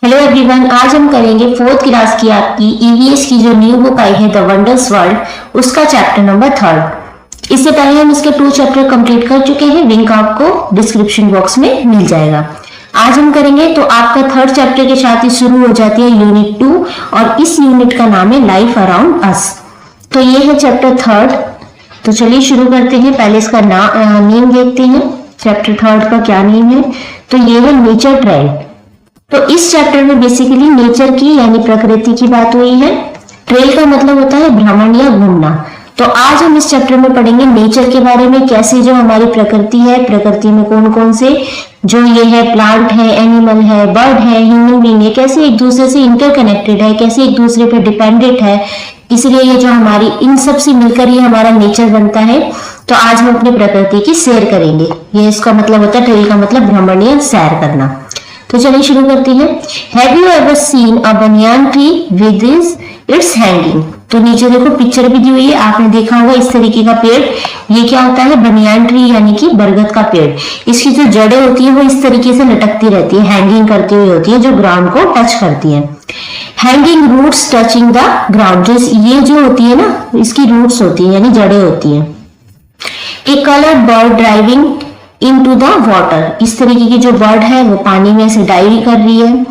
Hello everyone, आज हम करेंगे फोर्थ क्लास की आपकी ईवीएस की जो न्यू बुक आई है द वंडर्स वर्ल्ड, उसका चैप्टर नंबर 3। इससे पहले हम इसके 2 चैप्टर कंप्लीट कर चुके हैं। लिंक आपको डिस्क्रिप्शन बॉक्स में मिल जाएगा। आज हम करेंगे तो आपका 3rd चैप्टर के साथ ही शुरू हो जाती है यूनिट 2 और इस यूनिट का नाम है लाइफ अराउंड अस। तो ये है चैप्टर 3rd। तो चलिए शुरू करते हैं। पहले इसका नेम देखते हैं। चैप्टर 3rd का क्या नेम है? तो ये है नेचर ट्रेल। तो इस चैप्टर में बेसिकली नेचर की यानी प्रकृति की बात हुई है। ट्रेल का मतलब होता है भ्रमण या घूमना। तो आज हम इस चैप्टर में पढ़ेंगे नेचर के बारे में, कैसे जो हमारी प्रकृति है, प्रकृति में कौन कौन से जो ये है प्लांट है, एनिमल है, बर्ड है, ह्यूमन बीइंग है, कैसे एक दूसरे से इंटरकनेक्टेड है, कैसे एक दूसरे पर डिपेंडेंट है। इसलिए ये जो हमारी इन सब से मिलकर ही हमारा नेचर बनता है। तो आज हम अपनी प्रकृति की सैर करेंगे। ये इसका मतलब होता है, ट्रेल का मतलब भ्रमण या सैर करना। तो चलिए शुरू करते हैं। Have you ever seen a banyan tree with its hanging? तो नीचे देखो पिक्चर भी दी हुई है, आपने देखा होगा इस तरीके का पेड़। ये क्या होता है? बनियान ट्री यानी कि बरगद का पेड़। इसकी जो जड़ें होती है वो इस तरीके से लटकती रहती है, हैंगिंग करती हुई होती है, जो ग्राउंड को टच करती है। Hanging roots touching the ground, जो ये जो होती है ना, इसकी रूट्स होती है यानी जड़ें होती है। A coloured bird driving into the water, इस तरीके की जो बर्ड है वो पानी में से डाइव कर रही है।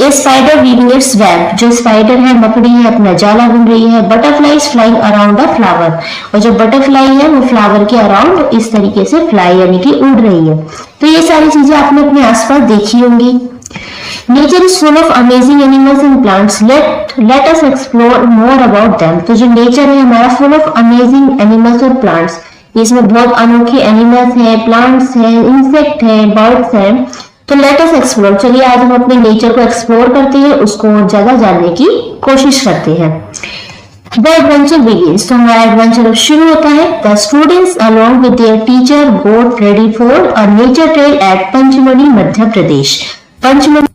ए स्पाइडर वीविंग इट्स वेब, जो स्पाइडर है, मकड़ी है, अपना जाला बुन रही है। Butterflies flying around the flower, और जो बटरफ्लाई है वो फ्लावर के अराउंड इस तरीके से फ्लाई यानी कि उड़ रही है। तो ये सारी चीजें आपने अपने आसपास देखी होंगी। Nature is full of amazing animals and plants, let us explore more about them. तो जो नेचर है हमारा फुल ऑफ अमेजिंग एनिमल्स और प्लांट्स, इसमें बहुत अनोखे एनिमल्स हैं, प्लांट्स हैं, इंसेक्ट हैं, बर्ड्स हैं। तो लेट अस एक्सप्लोर, चलिए आज हम अपने नेचर को एक्सप्लोर करते हैं, उसको और ज्यादा जानने की कोशिश करते हैं। द एडवेंचर बिगिंस, तो हमारा एडवेंचर शुरू होता है। The students along with their teacher got ready for a nature trail at Pachmarhi, Madhya Pradesh. Pachmarhi,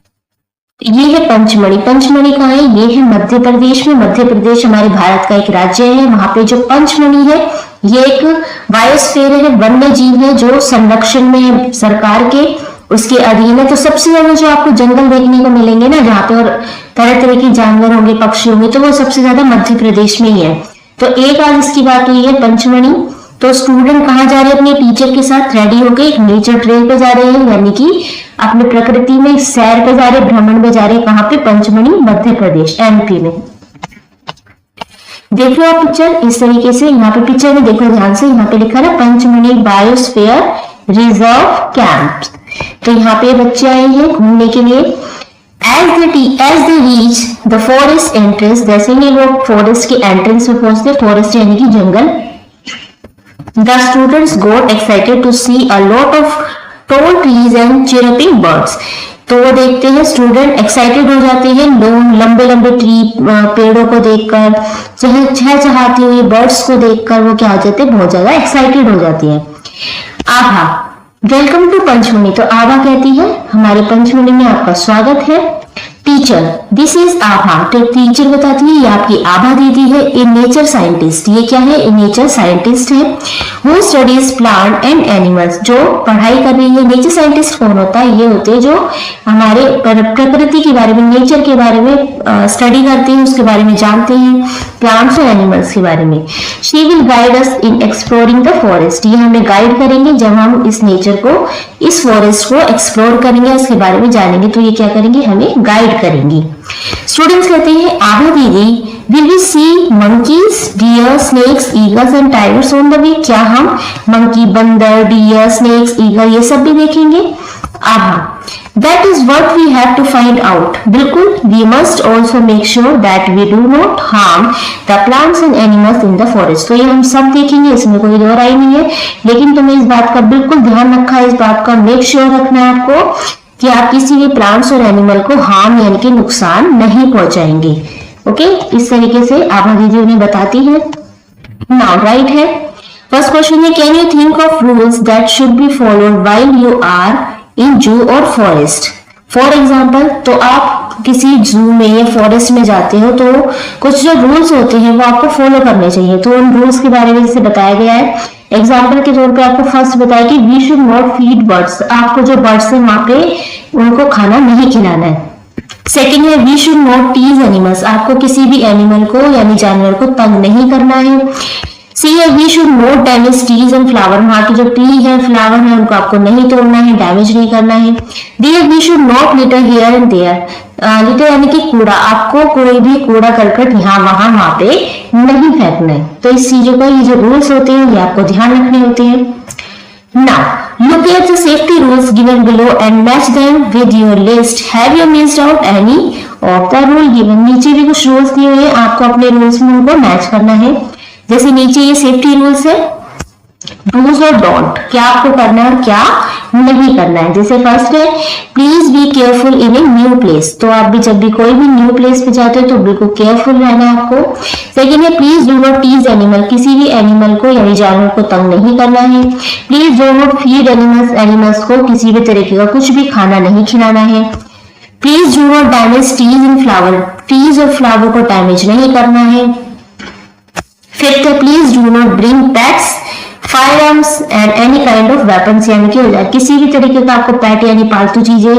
ये है पंचमढ़ी। पंचमढ़ी कहाँ है? ये है मध्य प्रदेश में। मध्य प्रदेश हमारे भारत का एक राज्य है। वहां पे जो पंचमढ़ी है ये एक बायोस्फीयर है, वन्य जीव है जो संरक्षण में है सरकार के, उसके अधीन है। तो सबसे ज्यादा जो आपको जंगल देखने को मिलेंगे ना, जहाँ पे और तरह तरह के जानवर होंगे, पक्षी होंगे, तो वो सबसे ज्यादा मध्य प्रदेश में ही है। तो एक आज इसकी बात हुई है पंचमढ़ी। तो स्टूडेंट कहाँ जा रहे हैं? अपने टीचर के साथ रेडी होके एक नेचर ट्रेल पे जा रहे हैं, यानी कि अपने प्रकृति में सैर पे जा रहे, भ्रमण पे जा रहे। कहाँ पे? पंचमढ़ी, मध्य प्रदेश, एमपी में। देख लो आप पिक्चर इस तरीके से। यहाँ पे पिक्चर में देखो ध्यान से, यहाँ पे लिखा है पंचमढ़ी बायोस्फीयर रिजर्व कैंप। तो यहाँ पे बच्चे आए हैं घूमने के लिए। As they reach the forest entrance, जैसे ही वो फॉरेस्ट के एंट्रेंस में पहुंचते, फॉरेस्ट यानी कि जंगल, the students got excited to see a lot of tall trees and chirping birds. तो वो देखते हैं, स्टूडेंट एक्साइटेड हो जाते हैं लोग लंबे लंबे पेड़ों को देखकर, चहचहाती हुई बर्ड्स को देखकर वो क्या हो जाते हैं? बहुत ज्यादा एक्साइटेड हो जाती है। आभा, वेलकम टू पंचमढ़ी। तो आभा कहती है हमारे पंचमढ़ी में आपका स्वागत है। टीचर, दिस इज आभा। तो टीचर बताती है ये आपकी आभा दीदी है। ए नेचर साइंटिस्ट, ये क्या है? ए नेचर साइंटिस्ट है। Who studies plant and animals, जो पढ़ाई कर रही है। नेचर साइंटिस्ट कौन होता है? ये होते हैं जो हमारे प्रकृति के बारे में, नेचर के बारे में स्टडी करते हैं, उसके बारे में जानते हैं, प्लांट्स और एनिमल्स के बारे में। She will guide us in exploring the forest, ये हमें गाइड करेंगे जब हम इस नेचर को, इस फॉरेस्ट को एक्सप्लोर करेंगे, इसके बारे में जानेंगे। तो ये क्या करेंगे? हमें गाइड करेंगी। स्टूडेंट्स कहते हैं आभा दीदी, will we see monkeys, deer, snakes, eagles and tigers on the way? क्या हम मंकी, बंदर, डियर, स्नेक्स, ईगल ये सब भी देखेंगे? Abha, that is what we have to find out. बिल्कुल, we must also make sure that we do not harm the plants and animals in the forest. तो ये हम सब देखेंगे, इसमें कोई दो राय नहीं है, लेकिन तुम्हें इस बात का बिल्कुल ध्यान रखा है, इस बात का मेक श्योर रखना है आपको कि आप किसी भी प्लांट्स और एनिमल को हार्म यानी कि नुकसान नहीं पहुंचाएंगे। ओके, इस तरीके से आभा दीदी उन्हें बताती है। नाउ राइट है। फर्स्ट क्वेश्चन है, can you think of rules that should be followed while you are in zoo और फॉरेस्ट? फॉर एग्जाम्पल, तो आप किसी जू में या फॉरेस्ट में जाते हो तो कुछ जो रूल्स होते हैं वो आपको फॉलो करने चाहिए। तो उन रूल्स के बारे में जैसे बताया गया है, एग्जाम्पल के तौर पे आपको फर्स्ट बताया कि we should not feed birds, आपको जो बर्ड्स है वहां पे उनको खाना नहीं खिलाना है। सेकेंड है we should not tease animals, आपको किसी भी एनिमल को यानी जानवर को तंग नहीं करना है। सी है we should not damage trees and flower, वहां की जो ट्री है फ्लावर है उनको आपको नहीं तोड़ना है, डैमेज नहीं करना है। डी है we should not litter here and there, litter यानी कि कूड़ा, आपको कोई भी कूड़ा करकट यहाँ वहां पे नहीं फेंकना है। तो इस चीजों का ये जो रूल्स होते हैं ये आपको ध्यान रखने होते हैं। Now look at the safety rules given below and match them with your list. Have you missed out any of the rule given, नीचे भी कुछ रूल्स दिए हुए हैं, आपको अपने रूल्स में उनको मैच करना है। जैसे नीचे ये सेफ्टी रूल्स है, डूज और डोंट, क्या आपको करना है और क्या नहीं करना है। जैसे फर्स्ट है please be careful in a new place, तो आप भी जब भी कोई भी न्यू प्लेस पे जाते हो तो बिल्कुल केयरफुल रहना है आपको। सेकेंड है please do not tease animal, किसी भी एनिमल को यानी जानवर को तंग नहीं करना है। Please do not feed animals, animals को किसी भी तरीके का कुछ भी खाना नहीं खिलाना है। Please do not damage trees and flower, trees और फ्लावर को डैमेज नहीं करना है। फिफ्थ है please do not bring pets, fire arms and any kind of weapons, यानी कि औजार, किसी भी तरीके का आपको पैट यानी पालतू चीजें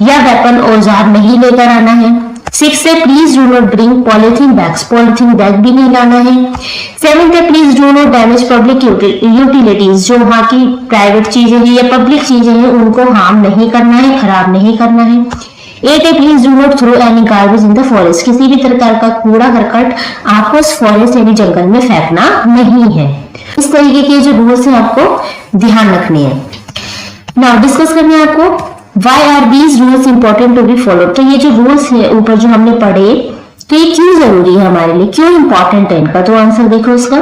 या वेपन औजार नहीं लेकर आना है। सिक्स है please do not bring polythene bags, polythene bag भी नहीं लाना है। सेवेंथ है please do not damage public utilities, जो वहां की प्राइवेट चीजें हैं या पब्लिक चीजें हैं उनको हार्म नहीं करना है, खराब नहीं करना है। एट है please do not throw any garbage in the forest, किसी भी प्रकार का कूड़ा करकट आपको उस फॉरेस्ट यानी जंगल में फेंकना नहीं है। इस तरीके के जो रूल्स हैं आपको ध्यान रखने हैं। नाउ डिस्कस करने हैं आपको Why are these rules important to be followed, तो ये जो रूल्स है ऊपर जो हमने पढ़े तो ये क्यों जरूरी है हमारे लिए, क्यों इंपॉर्टेंट है इनका, तो आंसर देखो इसका।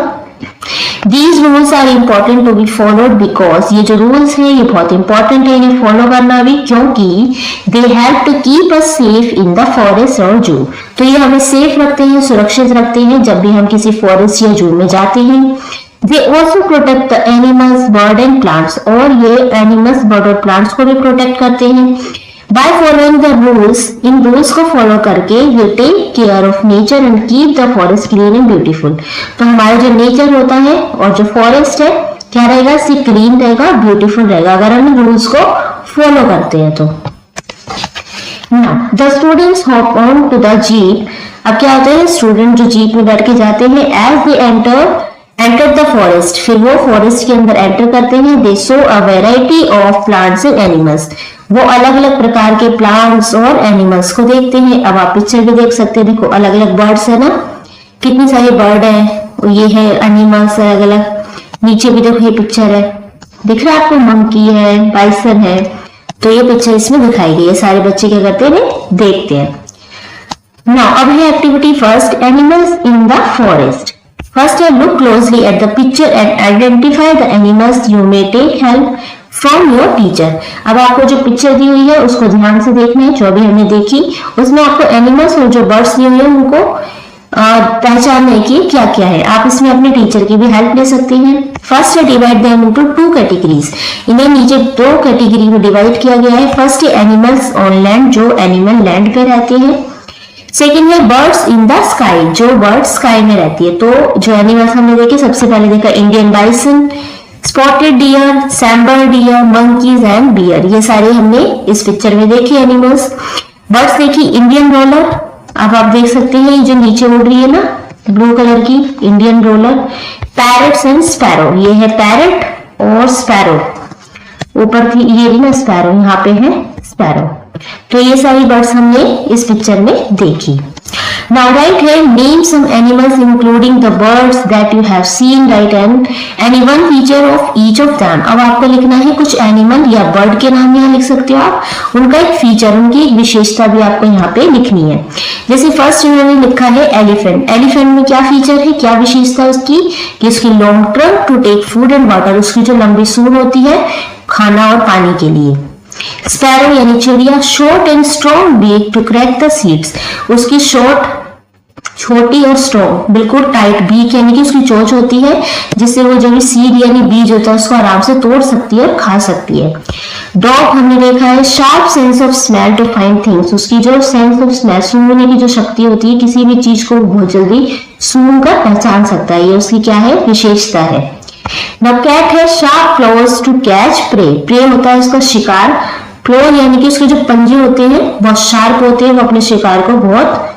These rules are important to be followed because, ये जो रूल्स है ये बहुत इंपॉर्टेंट है इन्हें फॉलो करना भी, क्योंकि they help to keep us safe in the forest और जू, तो ये हमें सेफ रखते हैं, सुरक्षित रखते हैं जब भी हम किसी फॉरेस्ट या जू में जाते हैं। They also protect the animals, bird and plants, और ये एनिमल्स, बर्ड और प्लांट्स को भी प्रोटेक्ट करते हैं। By following the rules, in rules को फॉलो करके we take care of nature and keep the forest clean and beautiful, तो हमारा जो नेचर होता है और जो फॉरेस्ट है क्या रहेगा, सिर्फ क्लीन रहेगा, ब्यूटीफुल रहेगा अगर हम रूल्स को फॉलो करते हैं तो। Now, the students hop on to the jeep, अब क्या होता है स्टूडेंट जो जीप में बैठ के जाते हैं, as they enter the forest, फिर वो फॉरेस्ट के अंदर एंटर करते हैं। they show a variety of plants and animals, वो अलग अलग प्रकार के प्लांट्स और एनिमल्स को देखते हैं। अब आप पिक्चर भी देख सकते हैं, देखो अलग अलग बर्ड्स है ना, कितनी सारी बर्ड है, ये है एनिमल्स अलग अलग, नीचे भी देखो ये पिक्चर है, दिख रहा है आपको, मंकी है, बाइसन है, तो ये पिक्चर इसमें दिखाई गई है। सारे बच्चे क्या करते हैं, देखते हैं। नाउ अब है activity first, animals in the forest. First है look closely at the picture and identify the animals, you may take help from your teacher। अब आपको जो पिक्चर दी हुई है उसको ध्यान से देखना है, जो अभी हमने देखी उसमें आपको एनिमल्स और जो बर्ड्स दिए हुए हैं उनको पहचानने की क्या क्या है। आप इसमें अपने टीचर की भी हेल्प ले सकते हैं। फर्स्ट है divide them into two categories, इन्हें नीचे दो कैटेगरी में डिवाइड किया गया है। फर्स्ट है एनिमल्स ऑन लैंड, जो एनिमल लैंड पे रहते हैं। सेकेंड है बर्ड्स इन द स्काई, जो बर्ड स्काई में रहती है। तो जो एनिमल्स हमने देखे, सबसे पहले देखा Indian bison, spotted deer, sambar deer, monkeys and bear, ये सारे हमने इस पिक्चर में देखे एनिमल्स। बर्ड्स देखी इंडियन रोलर, अब आप देख सकते हैं ये जो नीचे उड़ रही है ना ब्लू कलर की, Indian roller. Parrots and sparrow, ये है पैरट और स्पैरो, ऊपर थी ये भी ना स्पैरो, यहाँ पे है स्पैरो। तो ये सारी बर्ड्स हमने इस पिक्चर में देखी। Now write here name some animals including the birds that you have seen, right, and any one feature of each of them। अब आपको लिखना है कुछ एनिमल या बर्ड के नाम यहाँ लिख सकते हो आप, उनका एक फीचर, उनकी एक विशेषता भी आपको यहाँ पे लिखनी है। जैसे फर्स्ट इन्होंने लिखा है एलिफेंट, एलिफेंट में क्या फीचर है, क्या विशेषता उसकी, कि उसकी long trunk to take food and water, उसकी जो लंबी सूंड होती है खाना और पानी के लिए। स्पैरो यानी चिड़िया, short and strong beak to crack the seeds, उसकी शॉर्ट छोटी और स्ट्रॉन्ग बिल्कुल टाइट बीक यानी कि उसकी चोंच होती है जिससे वो जो भी सीड यानी बीज होता है उसको आराम से तोड़ सकती है और खा सकती है। डॉग हमने देखा है sharp sense of smell to find things, उसकी जो सेंस ऑफ स्मेल सूंघने की जो शक्ति होती है, किसी भी चीज को बहुत जल्दी सूंघ कर पहचान सकता है, ये उसकी क्या है विशेषता है। Now cat है sharp claws to catch prey, prey होता है उसका शिकार, क्लो यानी कि उसके जो पंजे होते हैं बहुत शार्प होते हैं, वो अपने शिकार को बहुत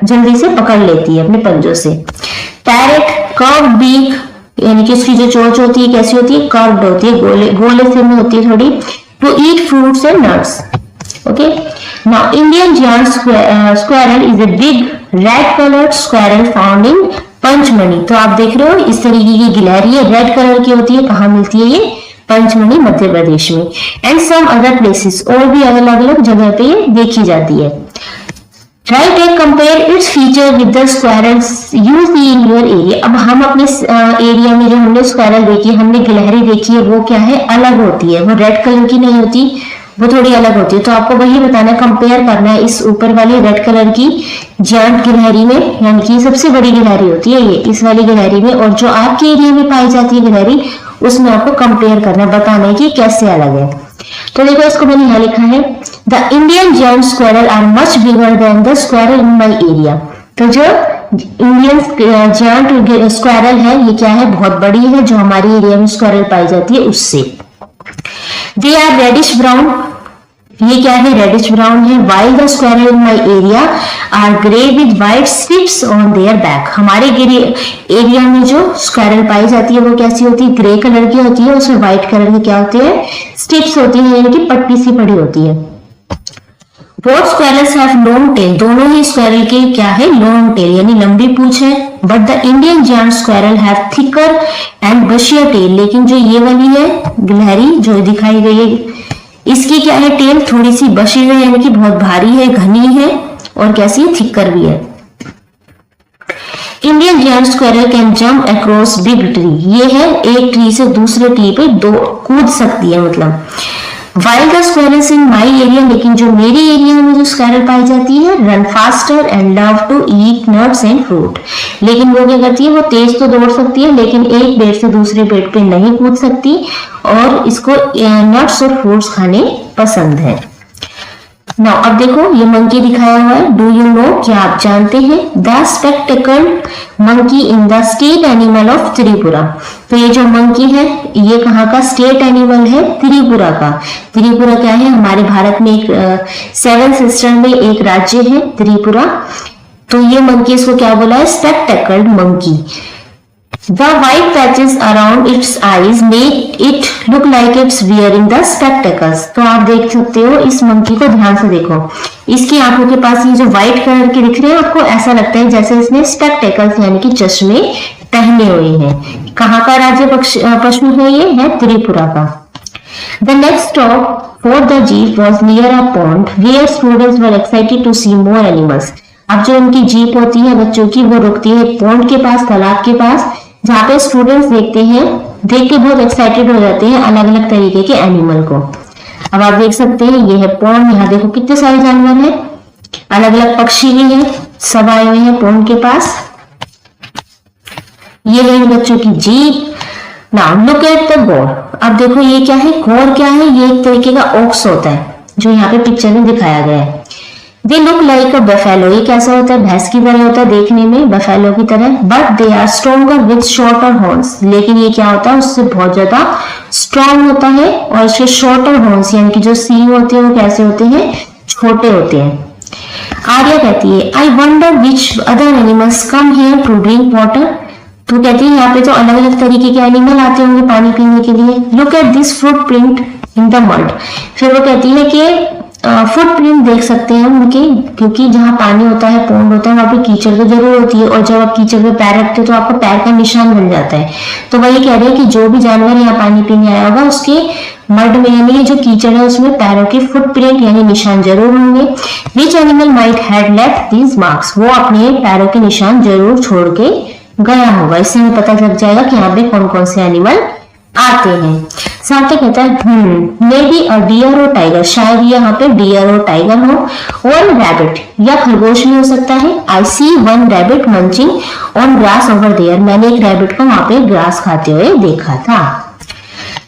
जल्दी से पकड़ लेती है अपने पंजों से। पैरेट कर्व बीक यानी कि उसकी जो चोंच होती है कैसी होती है, कर्व्ड होती है, गोले गोले से में होती है थोड़ी। To eat fruits and nuts. Okay, now Indian giant squirrel is a big red coloured squirrel found in Pachmarhi. तो आप देख रहे हो इस तरीके की गिलहरी है, रेड कलर की होती है, कहाँ मिलती है ये, पंचमढ़ी मध्य प्रदेश में। एंड सम अदर प्लेसेस, और भी अलग अलग जगह पे ये देखी जाती है। Right and compare its feature with the squirrels used in your area. अब हम अपने एरिया में जो हमने स्क्वायरल देखी, हमने गिलहरी देखी है, वो क्या है, अलग होती है, वो रेड कलर की नहीं होती, वो थोड़ी अलग होती है। तो आपको वही बताना, कंपेयर करना है इस ऊपर वाली रेड कलर की जायंट गिलहरी में, यानी कि सबसे बड़ी गिलहरी होती है ये, इस वाली गिलहरी में, और जो आपके एरिया में पाई जाती है गिलहरी, उसमें आपको कंपेयर करना, बताना है कि कैसे अलग है। तो देखो इसको मैंने यहाँ लिखा है, the Indian giant squirrel are much bigger than the squirrel in my area. तो जो इंडियन जायंट स्क्वायरल है ये क्या है, बहुत बड़ी है, जो हमारे एरिया में स्क्वायरल पाई जाती है उससे। दे आर रेडिश ब्राउन, ये क्या है, रेडिश ब्राउन है। While the squirrel in my area are grey with white stripes on their back. हमारे एरिया में जो स्क्वायरल पाई जाती है वो कैसी होती है, ग्रे कलर की होती है, उसमें व्हाइट कलर की क्या होती है, स्ट्रिप्स होती है, यानी कि पट्टी सी पड़ी होती है। Both squirrels have long tail, दोनों ही स्क्वायरल के क्या है, लॉन्ग टेल यानी लंबी पूंछ है। But the Indian giant squirrel have thicker and bushier tail, लेकिन जो ये वाली है गिलहरी जो दिखाई गई है, इसकी क्या है, टेल थोड़ी सी बशी है, यानी कि बहुत भारी है, घनी है, और कैसी थिकर भी है। Indian giant squirrel can jump across big tree, ये है एक ट्री से दूसरे ट्री पे दो कूद सकती है, मतलब। While the squirrels in my area, लेकिन जो मेरे एरिया में जो स्क्वायरल पाई जाती है, run faster and love to eat nuts and fruit, लेकिन वो क्या करती है, वो तेज तो दौड़ सकती है, लेकिन एक पेड़ से दूसरे पेड़ पे नहीं कूद सकती, और इसको नट्स और फ्रूट्स खाने पसंद है। नाउ अब देखो ये मंकी दिखाया हुआ है, डू यू नो, क्या आप जानते हैं, the spectacled monkey in the state animal of Tripura. तो ये जो मंकी है ये कहाँ का स्टेट एनिमल है, त्रिपुरा का। त्रिपुरा क्या है, हमारे भारत में एक 7 सिस्टर में एक राज्य है त्रिपुरा। तो ये मंकी, इसको क्या बोला है, spectacled monkey. The white patches around its eyes make it look like it's wearing the spectacles। तो आप देख सकते हो इस मंकी को, ध्यान से देखो, इसकी आंखों के पास ये जो व्हाइट कलर के दिख रहे हैं आपको, ऐसा लगता है जैसे इसने स्पेक्टेकल्स यानी कि चश्मे पहने हुए हैं। कहाँ का राज्य पशु है, ये है त्रिपुरा का। The next stop for the jeep was near a pond where students were excited to see more animals। अब जो उनकी जीप होती है बच्चों की, वो रुकती है पॉन्ड के पास, तालाब के पास, जहाँ पे स्टूडेंट्स देखते हैं, देख के बहुत एक्साइटेड हो जाते हैं अलग अलग तरीके के एनिमल को। अब आप देख सकते हैं ये है पॉन्ड, यहाँ देखो कितने सारे जानवर हैं, अलग अलग पक्षी भी हैं, सब आए हुए हैं पॉन्ड के पास। ये है बच्चों की jeep. Now look at the गोर। अब देखो ये क्या है, गोर क्या है, ये एक तरीके का ऑक्स होता है जो यहाँ पे पिक्चर में दिखाया गया है। They look like a buffalo, ये कैसा होता है, भैंस की तरह होता है देखने में, बफेलो की तरह। But they are stronger with shorter horns, लेकिन ये क्या होता है, उससे बहुत ज्यादा स्ट्रॉन्ग होता है, और इसके शॉर्टर हॉर्न्स यानी कि जो सींग होते हैं वो कैसे होते हैं, छोटे होते हैं। आर्या कहती है, I wonder which other animals come here to drink water. तो कहती है यहाँ पे तो अलग अलग तरीके के एनिमल आते होंगे पानी पीने के लिए। Look at this footprint in the mud. फिर वो कहती है कि फुटप्रिंट देख सकते हैं उनके, क्योंकि जहाँ पानी होता है, पॉन्ड होता है, वहां पे कीचड़ तो जरूर होती है, और जब आप कीचड़ पे पैर रखते हो तो आपका पैर का निशान बन जाता है। तो वही कह रहे हैं कि जो भी जानवर यहाँ पानी पीने आया होगा उसके मड में यानी जो कीचड़ है उसमें पैरों के फुटप्रिंट यानी निशान जरूर होंगे। Which animal might had left these marks, वो अपने पैरों के निशान जरूर छोड़ के गया होगा। इससे हमें पता लग जाएगा कि यहाँ पे कौन कौन से एनिमल आते हैं। सार्थक कहता है मे बी अ डियर और टाइगर, शायद यहाँ पे डियर और टाइगर हो, और रैबिट या खरगोश भी हो सकता है। I see one rabbit munching on grass over there, मैंने एक रैबिट को वहां पे ग्रास खाते हुए देखा था।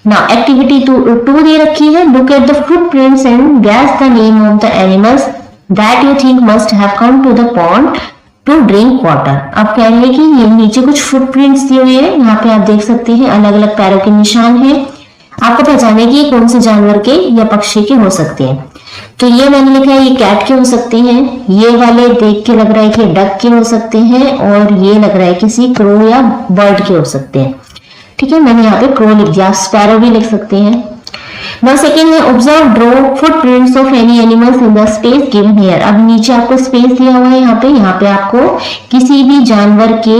नाउ एक्टिविटी 2 दे रखी है, look at the footprints and guess the name of the animals that you think must have come to the pond to drink water. अब कह रहे हैं कि ये नीचे कुछ फुटप्रिंट्स दिए हुए हैं, यहाँ पे आप देख सकते हैं अलग अलग पैरों के निशान हैं। आपको पहचाने कि ये कौन से जानवर के या पक्षी के हो सकते हैं। तो ये मैंने लिखा है ये कैट के हो सकते हैं, ये वाले देख के लग रहा है कि डक के हो सकते हैं, और ये लग रहा है किसी क्रो या बर्ड के हो सकते हैं। ठीक है, मैंने यहाँ पे क्रो लिख दिया, आप स्पैरो भी लिख सकते हैं। नाउ सेकंड है observe draw footprints of any animals in the space given here. अब नीचे आपको स्पेस दिया हुआ है, यहाँ पे आपको किसी भी जानवर के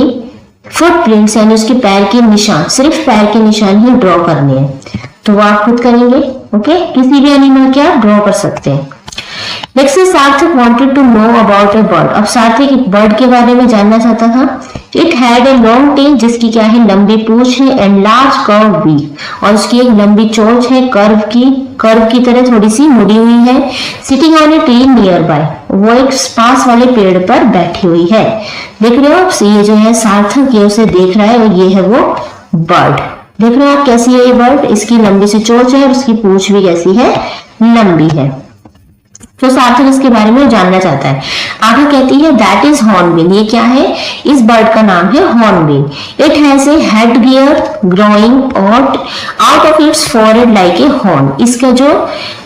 फुटप्रिंट्स यानी उसके पैर के निशान, सिर्फ पैर के निशान ही ड्रॉ करने हैं, तो वो आप खुद करेंगे। ओके, किसी भी एनिमल के आप ड्रॉ कर सकते हैं। Next Sarthak wanted to know about a bird. अब सार्थक एक बर्ड के बारे में जानना चाहता था। It had a long tail, जिसकी क्या है लंबी पूंछ है, एंड लार्ज कर्व बीक, और उसकी एक लंबी चोंच है, कर्व की तरह थोड़ी सी मुड़ी हुई है। Sitting on a tree near by, वो एक पास वाले पेड़ पर बैठी हुई है। देख रहे हो आप, ये जो है सार्थक ये उसे देख रहा है, और ये है वो बर्ड। देख रहे हो आप कैसी है ये बर्ड, इसकी लंबी सी चोंच है और उसकी पूंछ भी कैसी है, लंबी है। तो सार्थक इसके बारे में जानना चाहता है। आगे कहती है दैट इज हॉर्नबिल, ये क्या है, इस बर्ड का नाम है hornbill. It has a head gear growing out of its forehead like a horn. इसका जो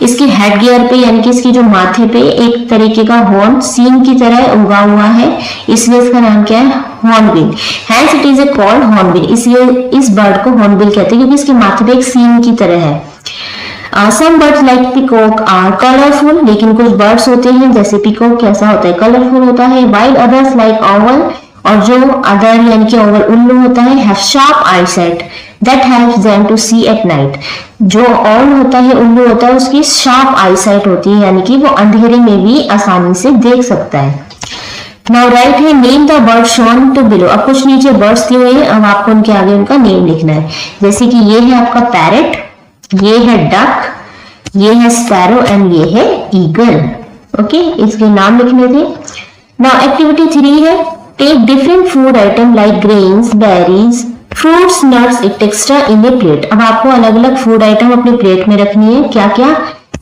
इसके हेड गियर पे यानी कि इसकी जो माथे पे एक तरीके का हॉर्न सींग की तरह उगा हुआ है, इसलिए इसका नाम क्या है, hornbill. Hence it is a called hornbill, इसलिए इस बर्ड को हॉर्नबिल कहते हैं क्योंकि इसके माथे पे एक सींग की तरह है। Some birds like peacock are colourful, लेकिन कुछ बर्ड्स होते हैं जैसे पिकॉक कैसा होता है, कलरफुल होता है। वाइल अदर्स लाइक ऑवल, और जो अदर यानी कि ओवल उल्लू होता है, have sharp eyesight that helps them to see at night. जो ऑल होता है, उल्लू होता है, उसकी शार्प आईसाइट होती है यानी कि वो अंधेरे में भी आसानी से देख सकता है। नाउ राइट है name the bird shown to below. अब कुछ नीचे बर्ड्स दिए हुए हैं, अब आपको उनके आगे उनका नेम लिखना है। जैसे कि ये है आपका पैरेट, ये है डक, ये है स्पैरो एंड ये है ईगल। ओके, इसके नाम लिखने थे। नाउ एक्टिविटी 3 है take different food item like grains, berries, fruits, nuts etcetera in a plate. अब आपको अलग अलग फूड आइटम अपनी प्लेट में रखनी है। क्या क्या,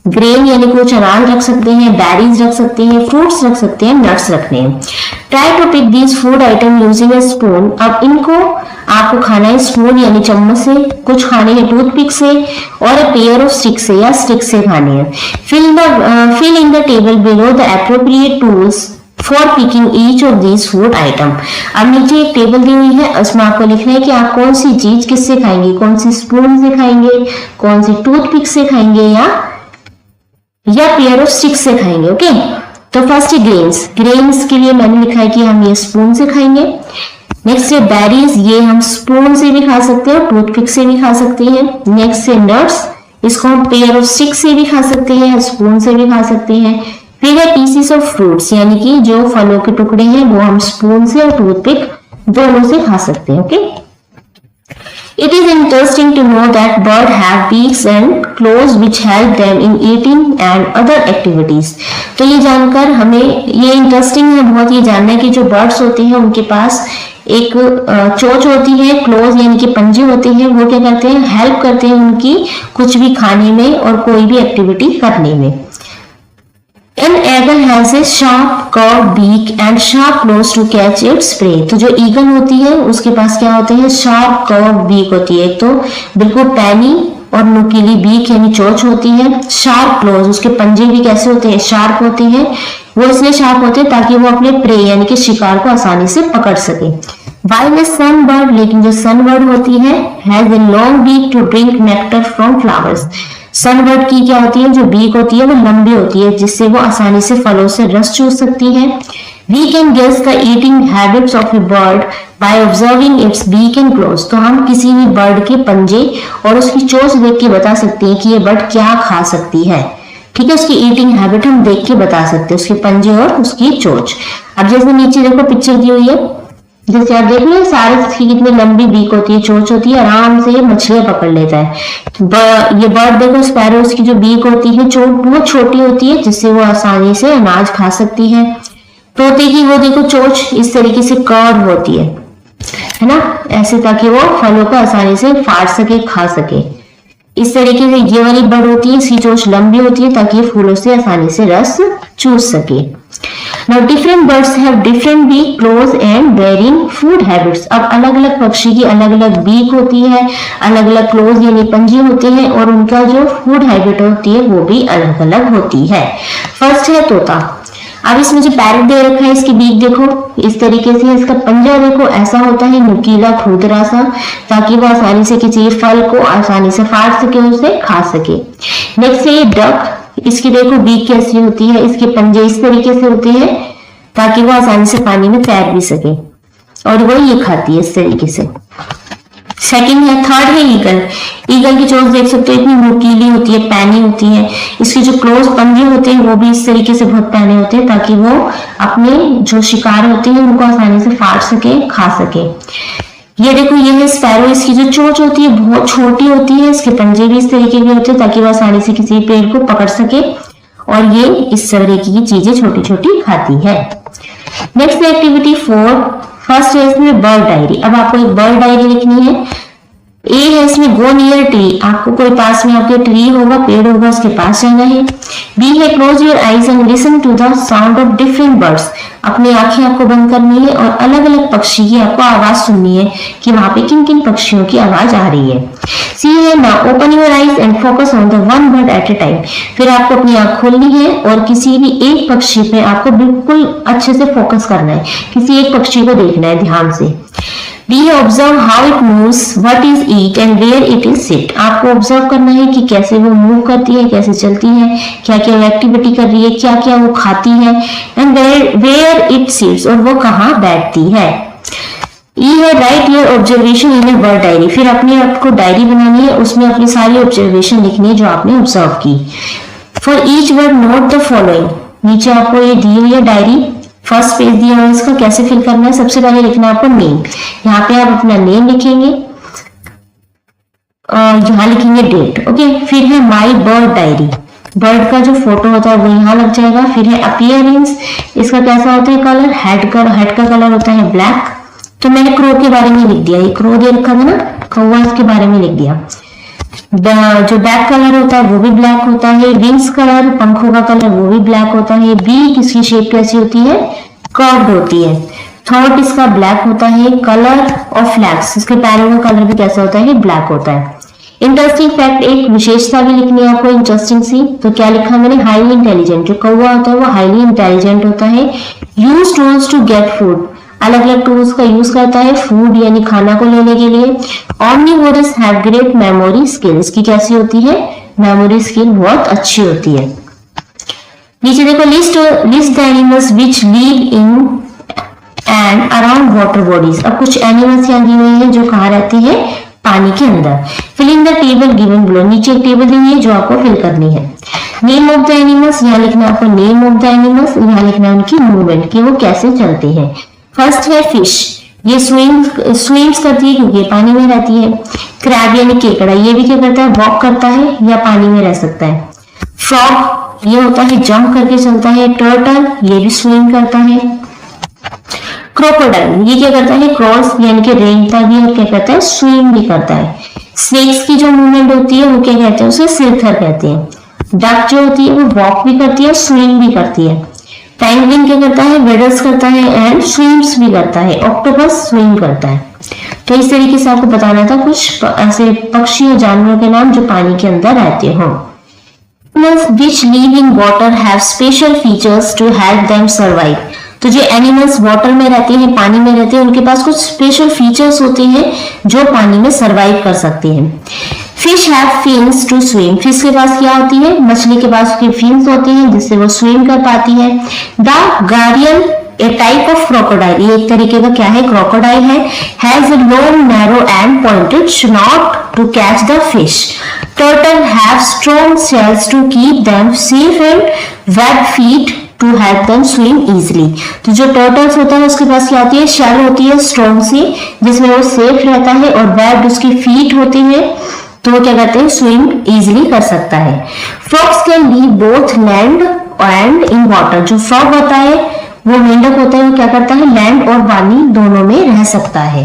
ग्रेन यानी कुछ अनाज रख सकते हैं, बेरीज रख सकते हैं, फ्रूट्स रख सकते हैं, नट्स रखने हैं। Try to pick these food item using a spoon. अब इनको आपको खाना है स्पून यानी चम्मच से, कुछ खाने हैं टूथपिक से, और अ पेयर ऑफ स्टिक से या स्टिक से खाने हैं। Fill in the table below the appropriate tools for picking each of these food item. अब नीचे एक टेबल दी हुई है, उसमें आपको लिखना है कि आप कौन सी चीज किससे खाएंगे, कौन सी स्पून से खाएंगे, कौन सी टूथपिक से खाएंगे या पेयर ऑफ स्टिक से खाएंगे। ओके, तो फर्स्ट है ग्रेन्स। ग्रेन्स के लिए मैंने लिखा है कि हम ये स्पून से खाएंगे। नेक्स्ट है बेरीज, ये हम स्पून से भी खा सकते हैं और टूथपिक से भी खा सकते हैं। नेक्स्ट है नट्स, इसको हम पेयर ऑफ स्टिक से भी खा सकते हैं, स्पून से भी खा सकते हैं। फिर है पीसेस ऑफ फ्रूट्स, यानी कि जो फलों के टुकड़े हैं वो हम स्पून से और टूथपिक दोनों से खा सकते हैं। Okay, It is interesting to know that birds have beaks and claws which help them in eating and other activities. तो ये जानकर हमें ये इंटरेस्टिंग है बहुत ये जानना है कि जो बर्ड्स होते हैं उनके पास एक चोंच होती है, क्लोज यानी कि पंजे होते हैं, वो क्या करते हैं, हेल्प करते हैं उनकी कुछ भी खाने में और कोई भी एक्टिविटी करने में। An eagle has a sharp curved beak and sharp claws to catch its prey. तो जो ईगल होती है उसके पास क्या होते हैं, शार्प कर्व बीक होती है, तो बिल्कुल पैनी और नुकीली बीक यानी चोंच होती है। शार्प क्लोज, उसके पंजे भी कैसे होते हैं, शार्प होते हैं। वो इसलिए शार्प होते हैं ताकि वो अपने प्रे यानी कि शिकार को आसानी से पकड़ सके। While a sunbird, लेकिन जो सनबर्ड होती है, has a long beak to drink nectar from flowers. Sunbird की क्या होती है, जो बीक होती है वो लंबी होती है जिससे वो आसानी से फलों से रस चूस सकती है। We can guess the eating habits of a bird by observing its beak and claws. तो हम किसी भी बर्ड के पंजे और उसकी चोंच देख के बता सकते हैं कि ये बर्ड क्या खा सकती है। ठीक है, उसकी ईटिंग हैबिट हम देख के बता सकते हैं, उसके पंजे और उसकी चोंच। अब जैसे नीचे देखो पिक्चर दी हुई है, जैसे आप देख लो सारे की कितनी लंबी बीक होती है, चोंच होती है, आराम से ये मछलियां पकड़ लेता है। ये बर्ड देखो स्पैरो, उसकी जो बीक होती है बहुत छोटी होती है जिससे वो आसानी से अनाज खा सकती है। तोते की वो देखो चोंच इस तरीके से कर्व होती है ना, ऐसे ताकि वो फलों को आसानी से फाड़ सके, खा सके। इस तरीके से ये वाली बर्ड होती है, इसकी चोंच लंबी होती है ताकि ये फूलों से आसानी से रस चूस सके। Now different birds have different beak, claws and varying food habits। अब अलग अलग पक्षी की अलग अलग बीक होती है, अलग अलग क्लोज यानी पंजे होते हैं और उनका जो फूड हैबिट होती है वो भी अलग अलग होती है। फर्स्ट है तोता। अब इसमें जो पैरेट दे रखा है, इसकी बीक देखो इस तरीके से, इसका पंजा देखो ऐसा होता है नुकीला खुरदरा सा, ताकि वो आसानी से किसी फल को आसानी से फाड़ सके, उसे खा सके। नेक्स्ट है ये डक। इसकी देखो बीक कैसी होती है, इसके पंजे इस तरीके से होते हैं ताकि वो आसानी से पानी में तैर भी सके, और वो ये खाती है इस तरीके से। सेकंड है, थर्ड है ईगल। ईगल की चोंच देख सकते हो इतनी नुकीली होती है, पैनी होती है। इसके जो क्लोज पंजे होते हैं वो भी इस तरीके से बहुत पैने होते हैं ताकि वो अपने जो शिकार होते हैं उनको आसानी से फाड़ सके, खा सके। ये देखो ये है स्पैरो। इसकी जो चोंच होती है बहुत छोटी होती है, इसके पंजे भी इस तरीके के होते हैं ताकि वो आसानी से किसी पेड़ को पकड़ सके, और ये इस तरीके की चीजें छोटी छोटी खाती है। नेक्स्ट एक्टिविटी 4, फर्स्ट है इसमें बर्ड डायरी। अब आपको एक बर्ड डायरी लिखनी है। ए है इसमें गो नियर ट्री, आपको कोई पास में आपके ट्री होगा, पेड़ होगा, उसके पास जाना है। बी है close your eyes and listen to the sound of different birds, अपनी आंखें आपको बंद करनी है और अलग अलग पक्षी की आपको आवाज सुननी है कि वहां पे किन किन पक्षियों की आवाज आ रही है। सी है now open your eyes and focus on the one bird at a time, फिर आपको अपनी आंख खोलनी है और किसी भी एक पक्षी पे आपको बिल्कुल अच्छे से फोकस करना है, किसी एक पक्षी को देखना है ध्यान से। डी है observe how it moves, what is eat and where it is sit, आपको ऑब्जर्व करना है कि कैसे वो मूव करती है, कैसे चलती है, क्या क्या एक्टिविटी कर रही है, क्या क्या वो खाती है, एंड वेयर इट सिट्स, और वो कहाँ बैठती है। ई है right your observation in A bird diary, फिर अपनी आपको डायरी बनानी है, उसमें अपनी सारी ऑब्जर्वेशन लिखनी है जो आपने ऑब्जर्व की। For each word note the following, नीचे आपको ये दी हुई है डायरी, फर्स्ट पेज दिया हुआ है, इसका कैसे फिल करना है। सबसे पहले लिखना है आपको नेम, यहाँ पे आप अपना नेम लिखेंगे और यहाँ लिखेंगे डेट। ओके, फिर है माय बर्ड डायरी, बर्ड का जो फोटो होता है वो यहाँ लग जाएगा। फिर है अपीयरेंस, इसका कैसा होता है कलर, हेड का कलर होता है ब्लैक, तो मैंने क्रो के बारे में लिख दिया, ये क्रो दे रखा था ना, कौवा, इसके बारे में लिख दिया। जो बैक कलर होता है वो भी ब्लैक होता है, विंग्स कलर, पंखों का कलर वो भी ब्लैक होता है। बीक, इसकी शेप कैसी होती है, कर्व्ड होती है। थ्रोट इसका ब्लैक होता है। कलर ऑफ फ्लैग्स, इसके पैरों का कलर भी कैसा होता है, ब्लैक होता है। इंटरेस्टिंग फैक्ट, एक विशेषता भी लिखनी है आपको इंटरेस्टिंग सी, तो क्या लिखा मैंने, हाईली इंटेलिजेंट, जो कौवा होता है वो हाईली इंटेलिजेंट होता है। Use tools to get food, अलग अलग टूल्स का यूज करता है फूड यानी खाना को लेने के लिए। ऑमनिवोरस हैव ग्रेट मेमोरी स्किल, इसकी कैसी होती है, मेमोरी स्किल बहुत अच्छी होती है। नीचे देखो list the animals which live in and around water bodies. अब कुछ एनिमल्स यहाँ दी हुई है जो कहाँ रहती है, पानी के अंदर। Filling the table given below, नीचे एक टेबल दी हुई है जो आपको फिल करनी है। नेम ऑफ द एनिमल्स, यहाँ लिखना आपको नेम ऑफ द एनिमल्स, यहाँ लिखना उनकी मूवमेंट कि वो कैसे चलते हैं। फर्स्ट है फिश, ये स्विम्स करती है क्योंकि पानी में रहती है। क्रैब यानी केकड़ा, ये भी क्या करता है, वॉक करता है या पानी में रह सकता है। फ्रॉग, ये होता है जंप करके चलता है। टर्टल, ये भी स्विम करता है। क्रोकोडाइल, ये क्या करता है, क्रॉस यानी कि रेंगता भी और क्या करता है, स्विम भी करता है। स्नेक्स की जो मूवमेंट होती है वो क्या कहते हैं, उसे सिरथर कहते हैं। डक जो होती है वो वॉक भी करती है, स्विम भी करती है। पेंगुइन क्या करता है, वेडल्स करता है एंड स्विम्स भी करता है। ऑक्टोपस स्विम करता है। तो इस तरीके से आपको बताना था कुछ ऐसे पक्षी और जानवरों के नाम जो पानी के अंदर रहते हो। Which live in water have special features to help them survive। तो जो एनिमल्स वाटर में रहते हैं, पानी में रहते हैं, उनके पास कुछ स्पेशल फीचर्स होते हैं जो पानी में सरवाइव कर सकते हैं। Fish have fins to swim, fish के पास क्या होती है, मछली के पास उसकी फिन्स होती हैं जिससे वो स्विम कर पाती है। The guardian, a type of crocodile, ये एक तरीके का क्या है, क्रोकोडाइल है। Has a long narrow and pointed snout to catch the fish. Turtle have strong shells to keep them safe and web feet to help them swim easily. तो जो turtles होता है उसके पास क्या होती है, शेल होती है स्ट्रॉन्ग सी जिसमें वो सेफ रहता है, और वेब उसकी फीट होती है तो वो क्या करते हैं, स्विम इजिली कर सकता है। Frogs can leave both land and in water, जो फ्रॉग होता है वो मेंढक होता है, वो क्या करता है, लैंड और पानी दोनों में रह सकता है।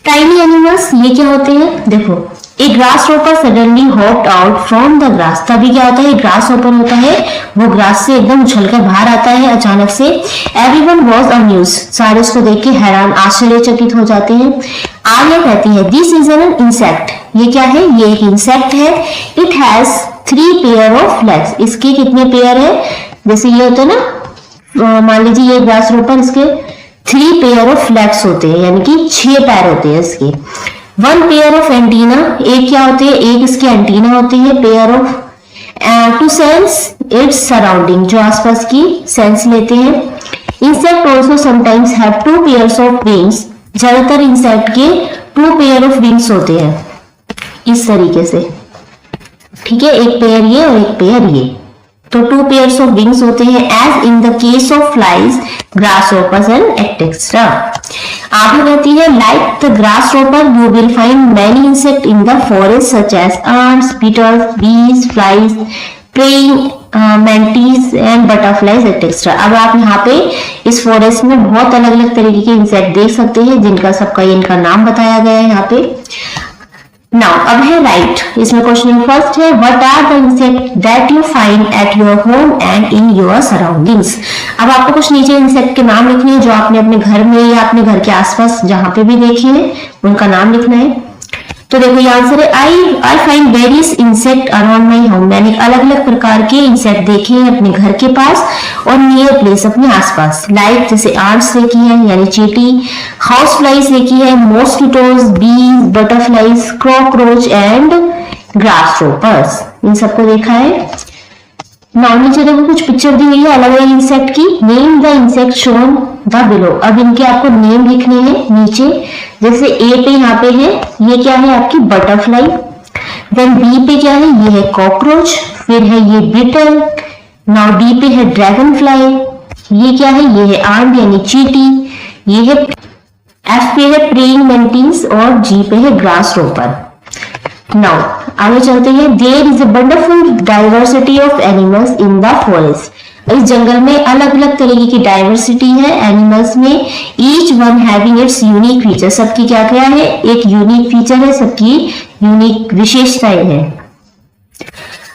टाइनी एनिमल्स, ये क्या होते हैं, देखो a grasshopper suddenly hopped out from the grass. तभी क्या होता है, ग्रास होपर होता है वो ग्रास से एकदम उछलकर बाहर आता है अचानक से। एवरीवन वाज अम्यूज, सारे उसको देख के हैरान आश्चर्यचकित हो जाते हैं। आर्या कहती है दिस इज एन इंसेक्ट, ये क्या है, ये एक इंसेक्ट है। It has 3 pair of legs, इसके कितने पेयर है, जैसे ये होता है ना, मान लीजिए ये ग्रास होपर, इसके 3 पेयर ऑफ लेग्स होते हैं, यानी कि 6 पैर होते हैं इसके। 1 पेयर ऑफ एंटीना, एक क्या होते हैं, एक इसके एंटीना होते हैं, pair of to sense its surrounding, जो आसपास की सेंस लेते हैं। Insect also sometimes have 2 pairs of wings, ज्यादातर इंसेक्ट के 2 पेयर ऑफ विंग्स होते हैं इस तरीके से, ठीक है, एक पेयर ये और एक पेयर ये, तो 2 पेयर्स ऑफ विंग्स होते हैं as in the case of flies, grasshoppers and etcetera. आगे कहती है like the grasshopper you will find many insect in the forest such as ants, beetles, bees, flies, praying mantis and butterflies etcetera. अब आप यहाँ पे इस forest में बहुत अलग अलग तरीके के इंसेक्ट देख सकते हैं जिनका सबका इनका नाम बताया गया है यहाँ पे। नाउ अब है राइट, इसमें क्वेश्चन फर्स्ट है what are the insect that you find at your home and in your surroundings. अब आपको कुछ नीचे इंसेक्ट के नाम लिखने हैं जो आपने अपने घर में या अपने घर के आसपास जहां पे भी देखे हैं उनका नाम लिखना है। तो देखो ये आंसर है I find various insect around my home, मैंने अलग अलग प्रकार के इंसेक्ट देखे हैं अपने घर के पास और नियर प्लेस अपने आसपास। लाइक जैसे आंट्स देखी है यानी चींटी, हाउस फ्लाइज देखी है, मॉस्किटोज, बीज, बटरफ्लाइज, कॉकरोच एंड ग्रासहोपर्स, इन सबको देखा है। नाउ नीचे देखो कुछ पिक्चर दी हुई है अलग अलग इंसेक्ट की। Name the insect shown the below, अब इनके आपको नेम लिखने हैं नीचे। जैसे ए पे यहाँ पे है, ये क्या है आपकी बटरफ्लाई, देन बी पे क्या है, ये है कॉकरोच, फिर है ये बीटल, नाउ डी पे है ड्रैगन फ्लाई, ये क्या है, ये है आंट यानी चींटी, ये है एफ पे है प्रेइंग मैंटिस और जी पे है ग्रासहोपर। नाउ आगे चलते हैं। There is a wonderful diversity of animals in the forest, इस जंगल में अलग अलग तरीके की डाइवर्सिटी है एनिमल्स में। Each one having its unique feature, सबकी क्या क्या है, एक यूनिक फीचर है, सबकी यूनिक विशेषताएं हैं।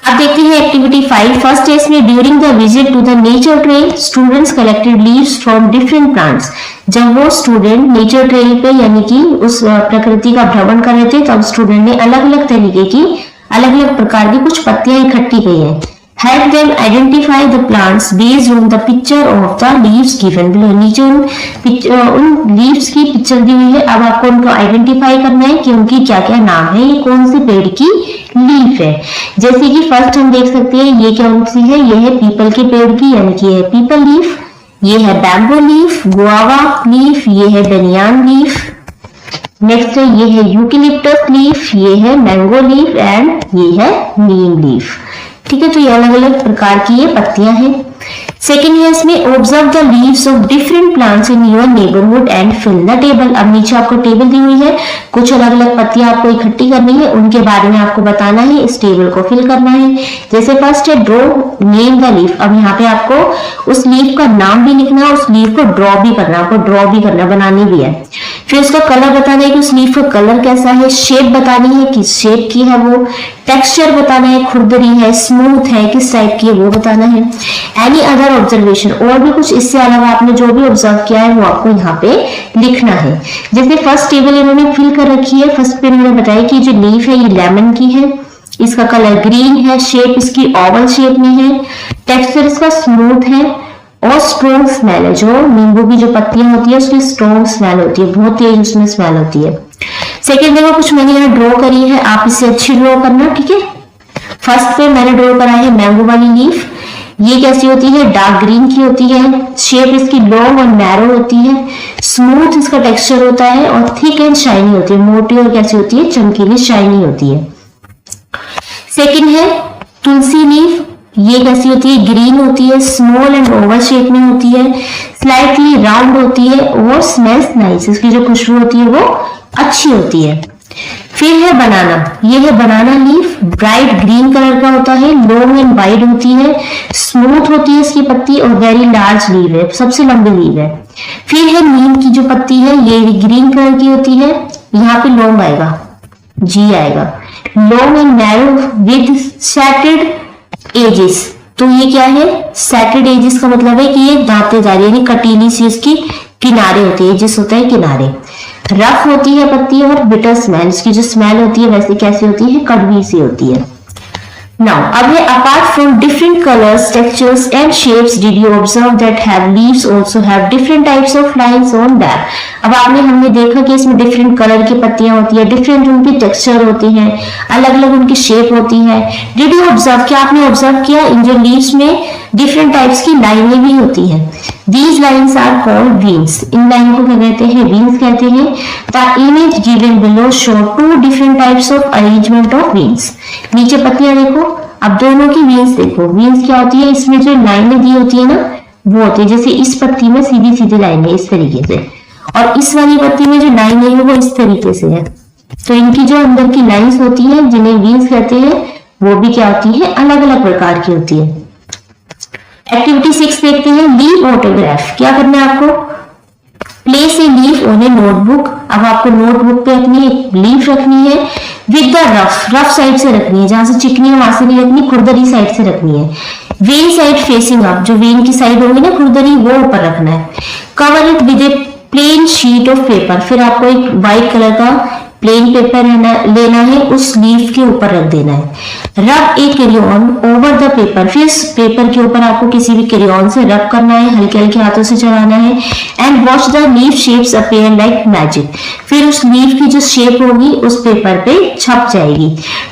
अब देखते हैं एक्टिविटी 5। फर्स्ट है इसमें during the visit to the nature trail students collected leaves from different plants. जब वो स्टूडेंट नेचर ट्रेल पे यानी कि उस प्रकृति का भ्रमण कर रहे थे तब स्टूडेंट ने अलग अलग तरीके की अलग अलग प्रकार की कुछ पत्तियां इकट्ठी की हैं। Help them identify the plants based on the picture of the leaves given below। नीचे उन लीव्स की पिक्चर दी हुई है, अब आपको उनको आइडेंटिफाई करना है कि उनकी क्या क्या नाम है, ये कौन से पेड़ की लीफ है। जैसे कि फर्स्ट हम देख सकते हैं ये कौन सी है, ये है पीपल के पेड़ की यानी कि ये है पीपल लीफ, ये है बैम्बो लीफ, गुआवा लीफ, ये है बेनियान लीफ, नेक्स्ट है ये है यूकेलिप्टस लीफ, ये है मैंगो लीफ एंड ये है नीम लीफ। ठीक है, तो ये अलग अलग प्रकार की ये पत्तियां हैं। सेकेंड है इसमें observe the leaves of different plants in your neighbourhood and fill the table. अब नीचे आपको टेबल दी हुई है, कुछ अलग अलग पत्तियां आपको इकट्ठी करनी है, उनके बारे में आपको बताना है, इस टेबल को फिल करना है। जैसे फर्स्ट है ड्रॉ नेम द लीफ, अब यहाँ पे आपको उस लीफ का नाम भी लिखना है, उस लीफ को ड्रॉ भी करना, आपको ड्रॉ भी करना, बनानी भी है। फिर उसका कलर बताना है कि उस लीफ का कलर कैसा है, शेप बतानी है किस शेप की है वो, टेक्सचर बताना है खुरदरी है स्मूथ है किस टाइप की है वो बताना है। एनी अदर ऑब्जर्वेशन, और भी कुछ इससे अलावा आपने जो भी ऑब्जर्व किया है वो आपको यहाँ पे लिखना है। जैसे फर्स्ट टेबल इन्होंने फिल कर रखी है, फर्स्ट पे इन्होंने बताया कि जो लीफ है ये लेमन की है, इसका कलर ग्रीन है, शेप इसकी ओवल शेप में है, टेक्सचर इसका स्मूथ है और स्ट्रॉन्ग स्मेल है। जो नींबू की जो पत्तियां होती है उसकी स्ट्रॉन्ग स्मेल होती है, बहुत तेज उसमें स्मेल होती है। सेकेंड देखो कुछ मैंने यहाँ ड्रॉ करी है, आप इसे अच्छी ड्रॉ करना, ठीक है। फर्स्ट पे मैंने ड्रॉ करा है मैंगो वाली लीफ, ये कैसी होती है, डार्क ग्रीन की होती है, शेप इसकी लॉन्ग और नैरो होती है, स्मूथ इसका टेक्सचर होता है और थिक एंड शाइनी होती है, मोटी और कैसी होती है, चमकीली शाइनी होती है। सेकेंड है तुलसी लीफ, ये कैसी होती है, ग्रीन होती है, स्मॉल एंड ओवल शेप में होती है, स्लाइटली राउंड होती है और स्मेल्स नाइस, इसकी जो खुशबू होती है वो अच्छी होती है। फिर है बनाना, ये है banana leaf, bright green colour का होता है, लॉन्ग एंड वाइड होती है, स्मूथ होती है इसकी पत्ती और वेरी लार्ज लीव है, सबसे लंबी लीव है। फिर है नीम की जो पत्ती है, ये ग्रीन कलर की होती है, यहाँ पे लॉन्ग आएगा, जी आएगा, long and narrow with serrated edges. तो ये क्या है, सैटेड एजेस का मतलब है कि ये दांतेदार यानी कटीली सी उसकी किनारे होती है, एजेस होता है किनारे। रफ होती है पत्ती और बिटर स्मेल, इसकी जो स्मेल होती है वैसे कैसी होती है, कड़वी सी होती है। Now, अब है apart from different colors, textures and shapes, did you observe that have leaves also have different types of lines on that? अब हमने देखा कि इसमें डिफरेंट कलर की पत्तियां होती है, डिफरेंट उनकी टेक्सचर होती हैं, अलग अलग उनकी शेप होती है। डिड यू ऑब्जर्व, क्या आपने ऑब्जर्व किया इन जो लीव्स में डिफरेंट टाइप्स की लाइनें भी होती हैं। These lines are called veins. In line को क्या कहते हैं, veins कहते हैं। The image given below show two different types of arrangement of veins. नीचे पत्तियां देखो, अब दोनों की veins देखो। veins क्या होती है, इसमें जो लाइनें दी होती है ना वो होती है, जैसे इस पत्ती में सीधी सीधी लाइनें इस तरीके से, और इस वाली पत्ती में जो लाइन है वो इस तरीके से है। तो इनकी जो अंदर की लाइंस होती है जिन्हें veins कहते हैं वो भी क्या होती है, अलग अलग प्रकार की होती है। एक्टिविटी 6 देखते हैं, लीव ऑटोग्राफ। क्या करना है आपको, place a leaf on A notebook. अब आपको नोटबुक पे अपनी एक लीफ रखनी है विद द रफ साइड से रखनी है, जहां से चिकनी है वहां से नहीं रखनी, खुरदरी साइड से रखनी है। वेन साइड फेसिंग अप, जो वेन की साइड होगी ना खुरदरी, वो ऊपर रखना है। Cover it with a plain sheet of paper, फिर आपको एक व्हाइट कलर का प्लेन पेपर लेना है, उस लीफ के ऊपर रख देना है। रब ए क्रेयॉन ओवर द पेपर, फिर इस पेपर के ऊपर आपको किसी भी क्रेयॉन से रब करना है, हल्के हल्के हाथों से चलाना है। And watch the leaf shapes appear like magic, फिर उस लीफ की जो शेप होगी उस पेपर पे छप जाएगी।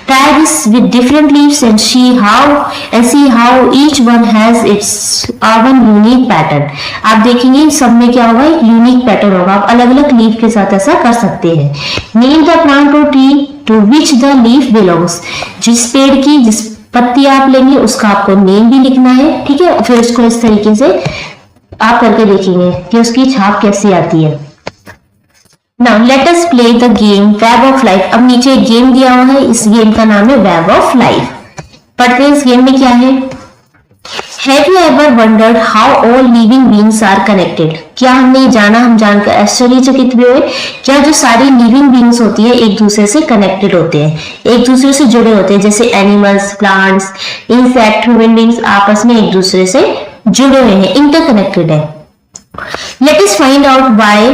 Try this with different leaves and see how each one has its own unique pattern. आप देखेंगे सब में क्या होगा, एक यूनिक पैटर्न होगा। आप अलग अलग लीफ के साथ ऐसा कर सकते हैं। नेम द प्लांट और tree to which the leaf belongs, जिस पेड़ की जिस पत्ती आप लेंगे उसका आपको नेम भी लिखना है, ठीक है। फिर उसको इस तरीके से आप करके देखेंगे कि उसकी छाप कैसी आती है। Now let us play the game Web of Life। अब नीचे एक गेम दिया हुआ है, इस गेम का नाम है Web of Life। पढ़ते हैं इस गेम में क्या है। Have you ever wondered how all living beings are connected? क्या हमने जाना, हम जानकर आश्चर्यचकित हुए क्या जो सारी लिविंग बींग्स होती है एक दूसरे से कनेक्टेड होते हैं, एक दूसरे से जुड़े होते हैं, जैसे animals, plants, insect, human beings आपस में एक दूसरे से जुड़े हुए हैं, इंटरकनेक्टेड है। Let us find out by